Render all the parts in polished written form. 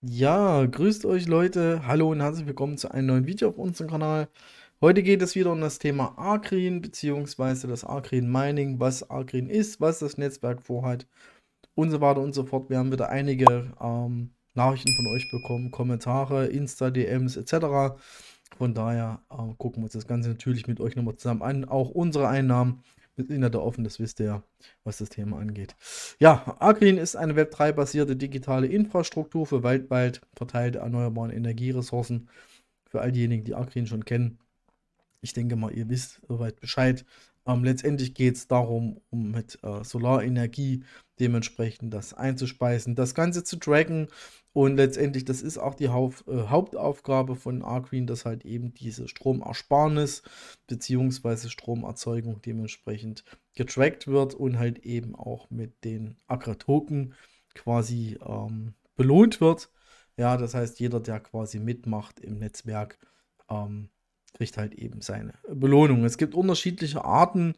Ja, grüßt euch Leute. Hallo und herzlich willkommen zu einem neuen Video auf unserem Kanal. Heute geht es wieder um das Thema Arcrin bzw. das Arcrin Mining, was Arcrin ist, was das Netzwerk vorhat und so weiter und so fort. Wir haben wieder einige Nachrichten von euch bekommen, Kommentare, Insta-DMs etc. Von daher gucken wir uns das Ganze natürlich mit euch nochmal zusammen an. Auch unsere Einnahmen mit Internet offen, das wisst ihr ja, was das Thema angeht. Ja, Arcrin ist eine Web3-basierte digitale Infrastruktur für weltweit verteilte erneuerbare Energieressourcen. Für all diejenigen, die Arcrin schon kennen, ich denke mal, ihr wisst soweit Bescheid. Letztendlich geht es darum, um mit Solarenergie dementsprechend das einzuspeisen, das Ganze zu tracken und letztendlich, das ist auch die Hauptaufgabe von Arcrin, dass halt eben diese Stromersparnis bzw. Stromerzeugung dementsprechend getrackt wird und halt eben auch mit den Agri-Token quasi belohnt wird. Ja, das heißt, jeder, der quasi mitmacht im Netzwerk, ähm, kriegt halt eben seine Belohnung. Es gibt unterschiedliche Arten,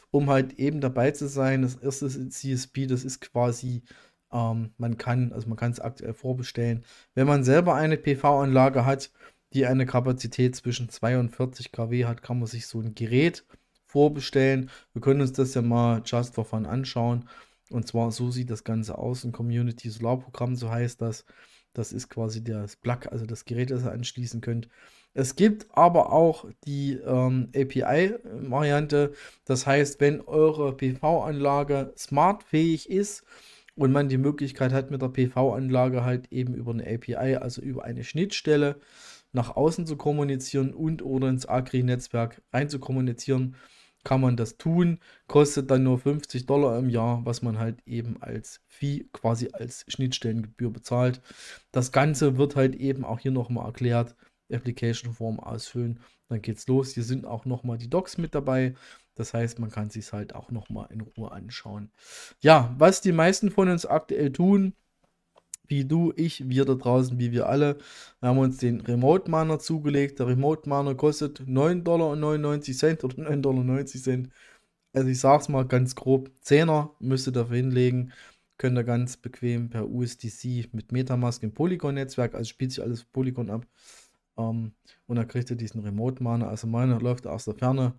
um halt eben dabei zu sein. Das erste ist CSP, das ist quasi, man kann es aktuell vorbestellen. Wenn man selber eine PV-Anlage hat, die eine Kapazität zwischen 2 und 40 kW hat, kann man sich so ein Gerät vorbestellen. Wir können uns das ja mal just for fun anschauen. Und zwar so sieht das Ganze aus. Ein Community Solarprogramm, so heißt das. Das ist quasi das Plug, also das Gerät, das ihr anschließen könnt. Es gibt aber auch die API-Variante. Das heißt, wenn eure PV-Anlage smartfähig ist und man die Möglichkeit hat, mit der PV-Anlage halt eben über eine API, also über eine Schnittstelle, nach außen zu kommunizieren und oder ins Agri-Netzwerk rein zu kommunizieren, kann man das tun. Kostet dann nur $50 im Jahr, was man halt eben als Fee, quasi als Schnittstellengebühr bezahlt. Das Ganze wird halt eben auch hier nochmal erklärt. Application Form ausfüllen, dann geht's los. Hier sind auch nochmal die Docs mit dabei. Das heißt, man kann sich halt auch nochmal in Ruhe anschauen. Ja, was die meisten von uns aktuell tun, wie du, ich, wir da draußen, wie wir alle. Wir haben uns den Remote Miner zugelegt. Der Remote Miner kostet $9,99 oder 9,90 $. Also ich sag's mal ganz grob, 10er müsst ihr dafür hinlegen. Könnt ihr ganz bequem per USDC mit Metamask im Polygon-Netzwerk, also spielt sich alles Polygon ab. Und dann kriegt ihr diesen Remote Miner. Also meiner läuft aus der Ferne.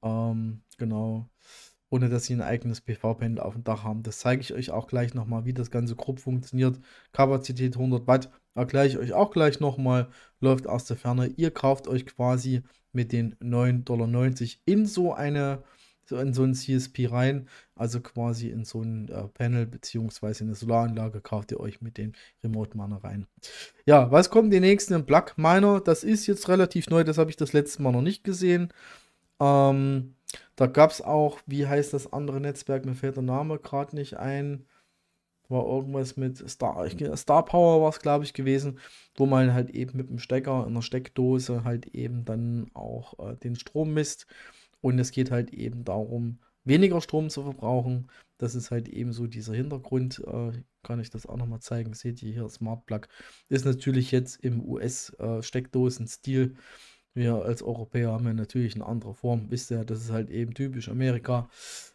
Genau. Ohne dass sie ein eigenes PV-Panel auf dem Dach haben. Das zeige ich euch auch gleich nochmal, wie das Ganze grob funktioniert. Kapazität 100 Watt erkläre ich euch auch gleich nochmal. Läuft aus der Ferne. Ihr kauft euch quasi mit den 9,90 $ in so ein CSP rein. Also quasi in so ein Panel beziehungsweise eine Solaranlage kauft ihr euch mit dem Remote Miner rein. Ja, was kommt die nächsten im Plug Miner? Das ist jetzt relativ neu, das habe ich das letzte Mal noch nicht gesehen. Da gab es auch, wie heißt das andere Netzwerk? Mir fällt der Name gerade nicht ein. War irgendwas mit Star Power war es, glaube ich, gewesen, wo man halt eben mit dem Stecker in der Steckdose halt eben dann auch den Strom misst. Und es geht halt eben darum, weniger Strom zu verbrauchen. Das ist halt eben so dieser Hintergrund. Kann ich das auch nochmal zeigen. Seht ihr hier, Smart Plug ist natürlich jetzt im US-Steckdosen-Stil. Wir als Europäer haben ja natürlich eine andere Form. Wisst ihr, das ist halt eben typisch Amerika.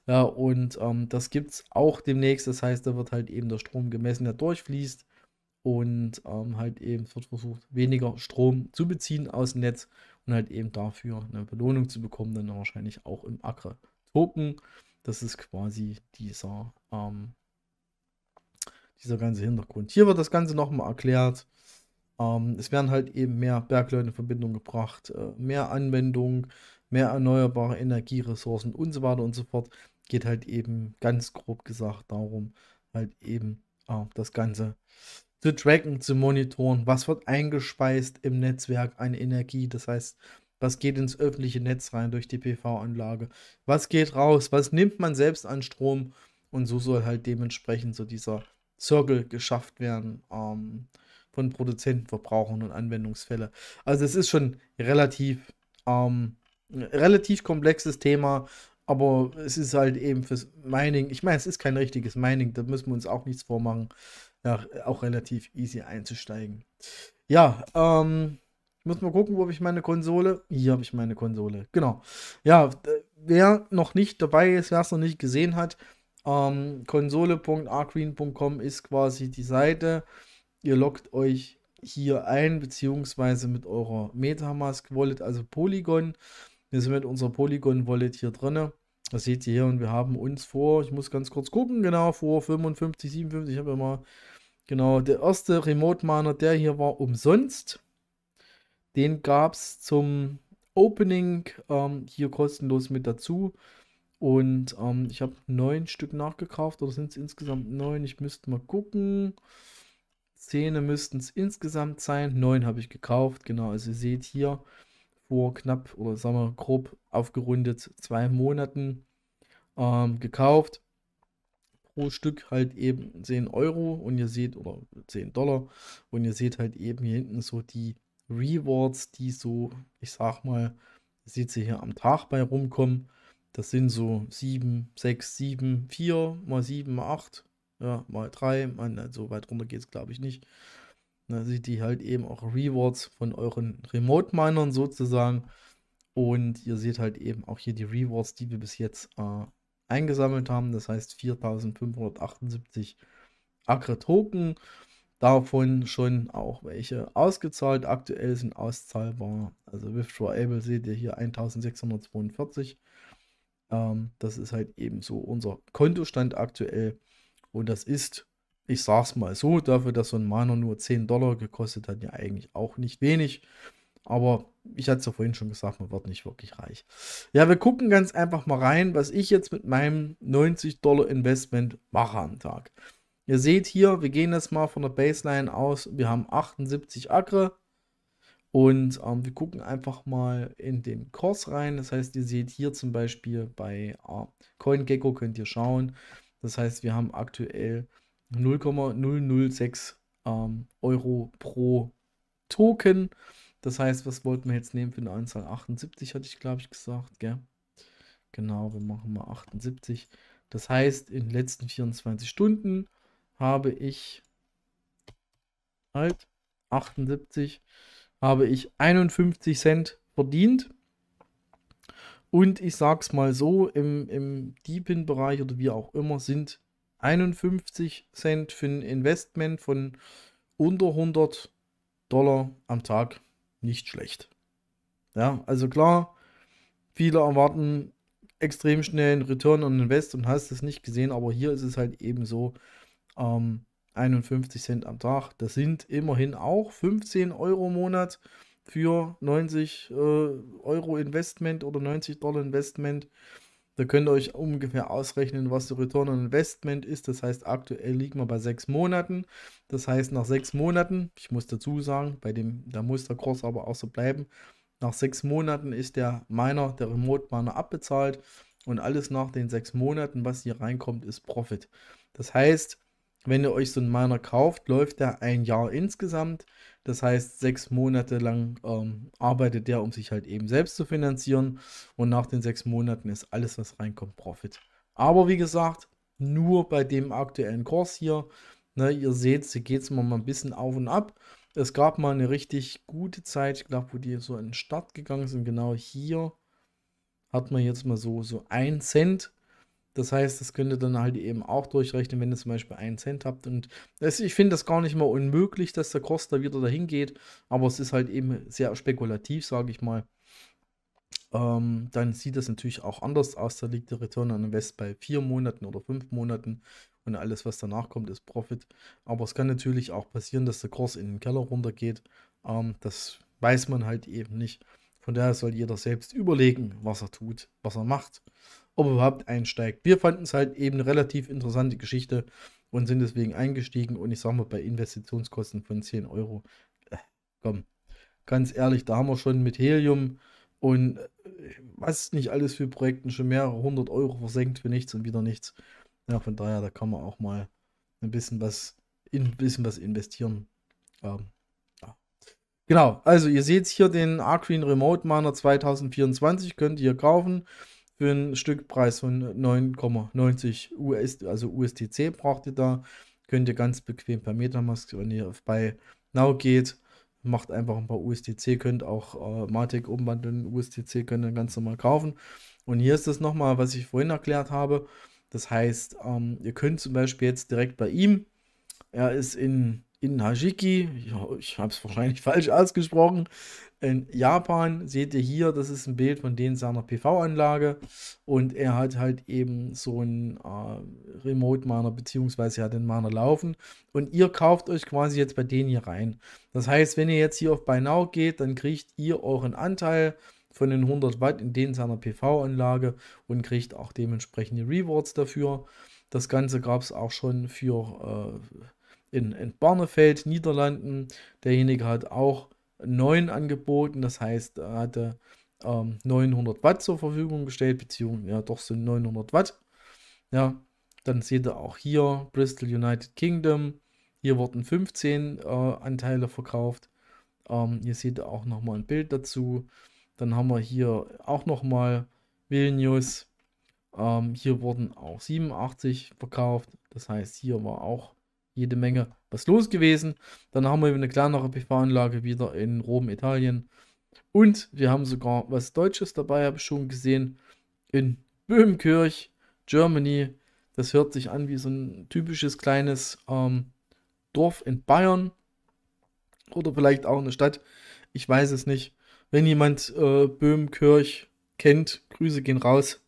Ja, und das gibt es auch demnächst. Das heißt, da wird halt eben der Strom gemessen, der durchfließt. Und halt eben wird versucht, weniger Strom zu beziehen aus dem Netz und halt eben dafür eine Belohnung zu bekommen. Dann wahrscheinlich auch im Agri-Token. Das ist quasi dieser ganze Hintergrund. Hier wird das Ganze nochmal erklärt. Es werden halt eben mehr Bergleute in Verbindung gebracht, mehr Anwendung, mehr erneuerbare Energieressourcen und so weiter und so fort. Geht halt eben ganz grob gesagt darum, halt eben das Ganze zu tracken, zu monitoren. Was wird eingespeist im Netzwerk an Energie? Das heißt, was geht ins öffentliche Netz rein durch die PV-Anlage? Was geht raus? Was nimmt man selbst an Strom? Und so soll halt dementsprechend so dieser Circle geschafft werden. Von Produzenten, Verbrauchern und Anwendungsfälle. Also es ist schon relativ komplexes Thema, aber es ist halt eben fürs Mining, ich meine, es ist kein richtiges Mining, da müssen wir uns auch nichts vormachen, ja, auch relativ easy einzusteigen. Ja, ich muss mal gucken, wo habe ich meine Konsole? Hier habe ich meine Konsole, genau. Ja, wer noch nicht dabei ist, wer es noch nicht gesehen hat, konsole.arcgreen.com ist quasi die Seite. Ihr loggt euch hier ein, beziehungsweise mit eurer Metamask Wallet, also Polygon. Wir sind mit unserer Polygon Wallet hier drin. Das seht ihr hier und wir haben uns vor, ich muss ganz kurz gucken, genau, vor 55, 57, ich habe ja mal, genau, der erste Remote Miner, der hier war umsonst. Den gab es zum Opening hier kostenlos mit dazu. Und ich habe 9 Stück nachgekauft, oder sind es insgesamt 9? Ich müsste mal gucken. 10 müssten es insgesamt sein. 9 habe ich gekauft, genau. Also ihr seht hier vor knapp, oder sagen wir grob aufgerundet, 2 Monaten gekauft. Pro Stück halt eben 10 Euro und ihr seht, oder 10 Dollar, und ihr seht halt eben hier hinten so die Rewards, die so, ich sag mal, seht ihr hier am Tag bei rumkommen. Das sind so 7, 6, 7, 4 mal 7, mal 8, ja, mal 3, so weit runter geht es glaube ich nicht. Da seht ihr halt eben auch Rewards von euren Remote-Minern sozusagen. Und ihr seht halt eben auch hier die Rewards, die wir bis jetzt eingesammelt haben. Das heißt 4578 Akre-Token. Davon schon auch welche ausgezahlt. Aktuell sind auszahlbar. Also Withdrawable seht ihr hier 1642. Das ist halt eben so unser Kontostand aktuell. Und das ist, ich sag's mal so, dafür, dass so ein Miner nur 10 Dollar gekostet hat, ja eigentlich auch nicht wenig. Aber ich hatte es ja vorhin schon gesagt, man wird nicht wirklich reich. Ja, wir gucken ganz einfach mal rein, was ich jetzt mit meinem 90 Dollar Investment mache am Tag. Ihr seht hier, wir gehen jetzt mal von der Baseline aus, wir haben 78 Akre. Und wir gucken einfach mal in den Kurs rein. Das heißt, ihr seht hier zum Beispiel bei CoinGecko könnt ihr schauen. Das heißt, wir haben aktuell 0,006 Euro pro Token. Das heißt, was wollten wir jetzt nehmen für eine Anzahl? 78 hatte ich, glaube ich, gesagt, gell? Genau, wir machen mal 78. Das heißt, in den letzten 24 Stunden habe ich halt 78, habe ich 51 Cent verdient. Und ich sag's mal so, im Deepin-Bereich oder wie auch immer sind 51 Cent für ein Investment von unter 100 Dollar am Tag nicht schlecht. Ja, also klar, viele erwarten extrem schnell einen Return on Invest und hast es nicht gesehen, aber hier ist es halt eben so, 51 Cent am Tag, das sind immerhin auch 15 Euro im Monat für 90 Euro Investment oder 90 Dollar Investment. Da könnt ihr euch ungefähr ausrechnen, was der Return on Investment ist. Das heißt, aktuell liegen wir bei 6 Monaten. Das heißt, nach 6 Monaten, ich muss dazu sagen, da muss der Kurs aber auch so bleiben, nach 6 Monaten ist der Remote Miner abbezahlt und alles nach den 6 Monaten, was hier reinkommt, ist Profit. Das heißt, wenn ihr euch so einen Miner kauft, läuft der ein Jahr insgesamt. Das heißt, 6 Monate lang arbeitet der, um sich halt eben selbst zu finanzieren. Und nach den 6 Monaten ist alles, was reinkommt, Profit. Aber wie gesagt, nur bei dem aktuellen Kurs hier. Ne, ihr seht, hier geht es mal ein bisschen auf und ab. Es gab mal eine richtig gute Zeit, ich glaube, wo die so in den Start gegangen sind. Genau hier hat man jetzt mal so 1 Cent. Das heißt, das könnt ihr dann halt eben auch durchrechnen, wenn ihr zum Beispiel 1 Cent habt. Und ich finde das gar nicht mal unmöglich, dass der Kurs da wieder dahin geht. Aber es ist halt eben sehr spekulativ, sage ich mal. Dann sieht das natürlich auch anders aus. Da liegt der Return on Invest bei 4 Monaten oder 5 Monaten. Und alles, was danach kommt, ist Profit. Aber es kann natürlich auch passieren, dass der Kurs in den Keller runtergeht. Das weiß man halt eben nicht. Von daher soll jeder selbst überlegen, was er tut, was er macht, ob er überhaupt einsteigt. Wir fanden es halt eben eine relativ interessante Geschichte und sind deswegen eingestiegen. Und ich sage mal, bei Investitionskosten von 10 Euro, komm, ganz ehrlich, da haben wir schon mit Helium und was nicht alles für Projekten schon mehrere 100 Euro versenkt für nichts und wieder nichts. Ja, von daher, da kann man auch mal ein bisschen was investieren. Ja. Genau, also ihr seht hier den Arcgreen Remote Miner 2024, könnt ihr kaufen. Für einen Stückpreis von 9,90 also USDC braucht ihr da. Könnt ihr ganz bequem per Metamask, wenn ihr bei Now geht, macht einfach ein paar USDC, könnt auch Matic umwandeln, USDC könnt ihr ganz normal kaufen. Und hier ist das nochmal, was ich vorhin erklärt habe. Das heißt, ihr könnt zum Beispiel jetzt direkt bei ihm, er ist in in Hajiki, ja, ich habe es wahrscheinlich falsch ausgesprochen, in Japan. Seht ihr hier, das ist ein Bild von denen seiner PV-Anlage und er hat halt eben so einen Remote-Miner, beziehungsweise er hat den Miner laufen und ihr kauft euch quasi jetzt bei denen hier rein. Das heißt, wenn ihr jetzt hier auf Buy Now geht, dann kriegt ihr euren Anteil von den 100 Watt in denen seiner PV-Anlage und kriegt auch dementsprechende Rewards dafür. Das Ganze gab es auch schon für in Barneveld, Niederlanden. Derjenige hat auch 9 angeboten, das heißt, er hatte 900 Watt zur Verfügung gestellt, beziehungsweise, ja, doch sind 900 Watt. Ja, dann seht ihr auch hier Bristol United Kingdom. Hier wurden 15 Anteile verkauft. Hier seht ihr auch nochmal ein Bild dazu. Dann haben wir hier auch nochmal Vilnius. Hier wurden auch 87 verkauft. Das heißt, hier war auch jede Menge was los gewesen. Dann haben wir eine kleinere PV-Anlage wieder in Rom, Italien. Und wir haben sogar was Deutsches dabei, habe ich schon gesehen, in Böhmenkirch, Germany. Das hört sich an wie so ein typisches kleines Dorf in Bayern. Oder vielleicht auch eine Stadt. Ich weiß es nicht. Wenn jemand Böhmenkirch kennt, Grüße gehen raus.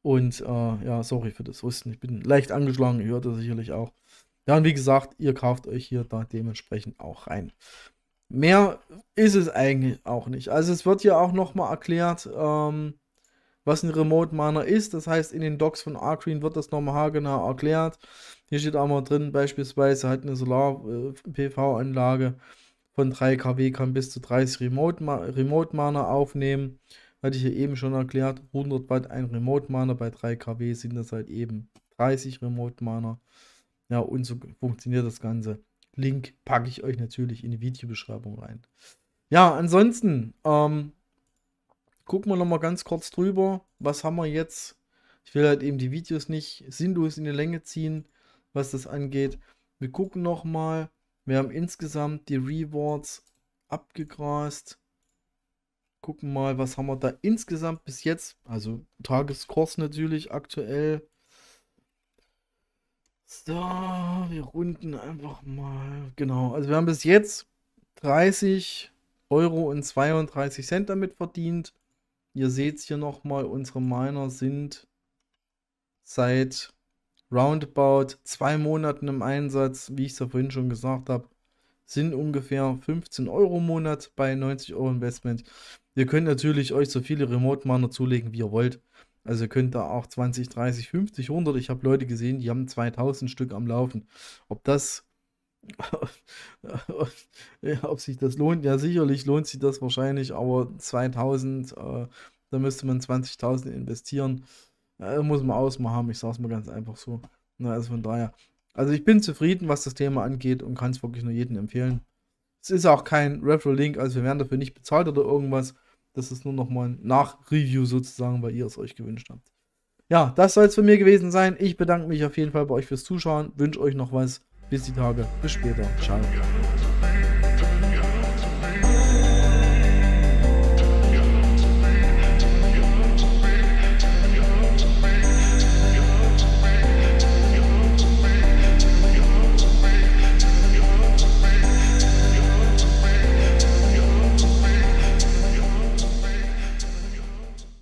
Und ja, sorry für das Husten. Ich bin leicht angeschlagen, ihr hört das sicherlich auch. Ja, und wie gesagt, ihr kauft euch hier da dementsprechend auch rein. Mehr ist es eigentlich auch nicht. Also es wird hier auch nochmal erklärt, was ein Remote Miner ist. Das heißt, in den Docs von Arcgreen wird das nochmal haargenau erklärt. Hier steht auch mal drin, beispielsweise hat eine Solar-PV-Anlage von 3 kW kann bis zu 30 Remote Miner aufnehmen. Hatte ich hier eben schon erklärt, 100 Watt ein Remote Miner, bei 3 kW sind das halt eben 30 Remote Miner. Ja, und so funktioniert das Ganze. Link packe ich euch natürlich in die Videobeschreibung rein. Ja, ansonsten gucken wir noch mal ganz kurz drüber. Was haben wir jetzt? Ich will halt eben die Videos nicht sinnlos in die Länge ziehen, was das angeht. Wir gucken noch mal. Wir haben insgesamt die Rewards abgegrast. Gucken mal, was haben wir da insgesamt bis jetzt. Also Tageskurs natürlich aktuell. So, wir runden einfach mal. Genau, also wir haben bis jetzt 30,32 € damit verdient. Ihr seht es hier nochmal, unsere Miner sind seit roundabout 2 Monaten im Einsatz. Wie ich es ja vorhin schon gesagt habe, sind ungefähr 15 € im Monat bei 90 € Investment. Ihr könnt natürlich euch so viele Remote Miner zulegen, wie ihr wollt. Also ihr könnt da auch 20, 30, 50, 100. Ich habe Leute gesehen, die haben 2000 Stück am Laufen. Ob das, ob sich das lohnt, ja sicherlich lohnt sich das wahrscheinlich, aber 2000, da müsste man 20.000 investieren. Muss man ausmachen haben, ich sage es mal ganz einfach so. Na, also von daher. Also ich bin zufrieden, was das Thema angeht und kann es wirklich nur jedem empfehlen. Es ist auch kein Referral-Link, also wir werden dafür nicht bezahlt oder irgendwas. Das ist nur nochmal ein Nach-Review sozusagen, weil ihr es euch gewünscht habt. Ja, das soll es von mir gewesen sein. Ich bedanke mich auf jeden Fall bei euch fürs Zuschauen, wünsche euch noch was. Bis die Tage, bis später. Ciao.